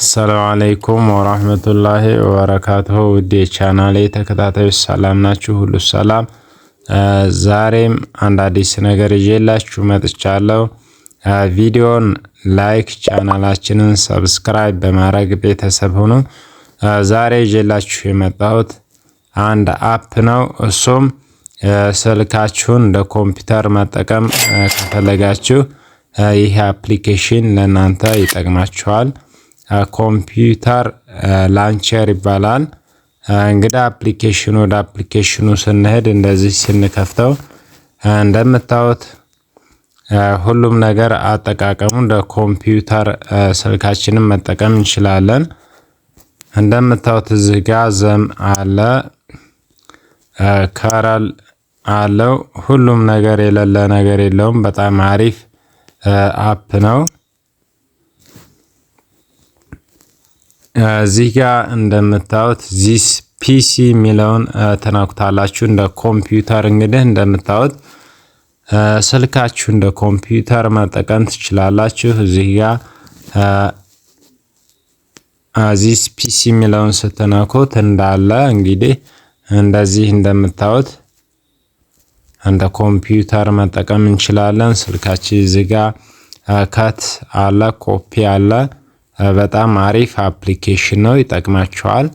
አሰላሙ አለይኩም ወራህመቱላሂ ወበረካቱሁ ውድ የቻናሌ ተከታታዮች ሰላም ናችሁ? ሁሉ ሰላም። ዛሬም አንድ አዲስ ነገር ይዤላችሁ መጥቻለሁ። ቪዲዮን ላይክ ቻናላችንን ሰብስክራይብ በማድረግ ቤተሰብ ሁኑ። ዛሬ ይዤላችሁ የመጣሁት አንድ አፕ ነው። እሱም ስልካችሁን እንደ ኮምፒውተር መጠቀም ከፈለጋችሁ ይህ አፕሊኬሽን ለእናንተ ይጠቅማችኋል። ኮምፒውተር ላንቸር ይባላል። እንግዲህ ወደ አፕሊኬሽኑ ስንሄድ እንደዚህ ስንከፍተው እንደምታዩት ሁሉም ነገር አጠቃቀሙ እንደ ኮምፒውተር ስልካችንን መጠቀም እንችላለን። እንደምታዩት እዚህ ጋር ዘም አለ፣ ከረል አለው። ሁሉም ነገር የሌለ ነገር የለውም። በጣም አሪፍ አፕ ነው። እዚህ ጋር እንደምታዩት ዚስ ፒሲ የሚለውን ተናኩታላችሁ። እንደ ኮምፒውተር እንግዲህ እንደምታዩት ስልካችሁ እንደ ኮምፒውተር መጠቀም ትችላላችሁ። እዚህ ጋር ዚስ ፒሲ የሚለውን ስትነኩት እንዳለ እንግዲህ እንደዚህ እንደምታዩት እንደ ኮምፒውተር መጠቀም እንችላለን። ስልካችን እዚህ ጋር ከት አለ፣ ኮፒ አለ። በጣም አሪፍ አፕሊኬሽን ነው፣ ይጠቅማችኋል።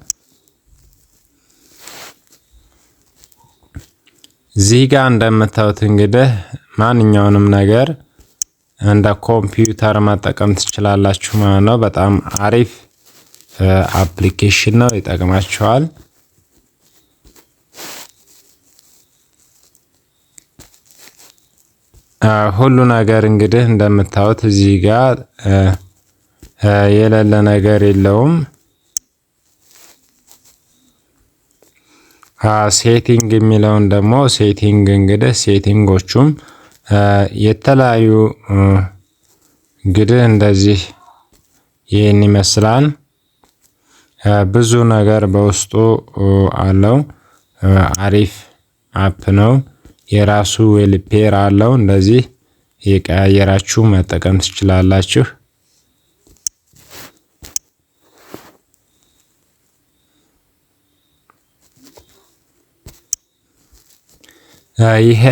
እዚህ ጋር እንደምታዩት እንግዲህ ማንኛውንም ነገር እንደ ኮምፒውተር መጠቀም ትችላላችሁ ማለት ነው። በጣም አሪፍ አፕሊኬሽን ነው፣ ይጠቅማችኋል። ሁሉ ነገር እንግዲህ እንደምታዩት እዚህ ጋር የሌለ ነገር የለውም። ሴቲንግ የሚለውን ደግሞ ሴቲንግ እንግዲህ ሴቲንጎቹም የተለያዩ እንግዲህ እንደዚህ ይህን ይመስላል። ብዙ ነገር በውስጡ አለው። አሪፍ አፕ ነው። የራሱ ዌልፔር አለው። እንደዚህ የቀያየራችሁ መጠቀም ትችላላችሁ። ይሄ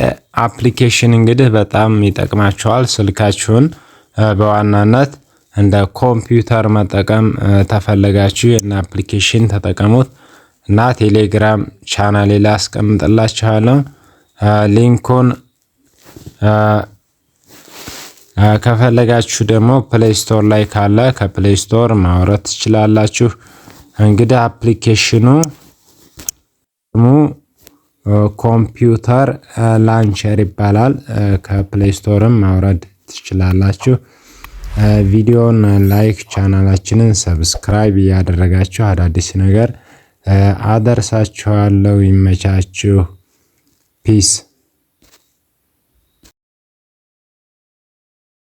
አፕሊኬሽን እንግዲህ በጣም ይጠቅማችኋል። ስልካችሁን በዋናነት እንደ ኮምፒውተር መጠቀም ተፈለጋችሁ ይህን አፕሊኬሽን ተጠቀሙት እና ቴሌግራም ቻናሌ ላይ አስቀምጥላችኋለሁ። ሊንኩን ከፈለጋችሁ ደግሞ ፕሌይ ስቶር ላይ ካለ ከፕሌይ ስቶር ማውረድ ትችላላችሁ። እንግዲህ አፕሊኬሽኑ ኮምፒውተር ላንቸር ይባላል። ከፕሌይ ስቶርም ማውረድ ትችላላችሁ። ቪዲዮን ላይክ ቻናላችንን ሰብስክራይብ እያደረጋችሁ አዳዲስ ነገር አደርሳችኋለሁ። ይመቻችሁ። ፒስ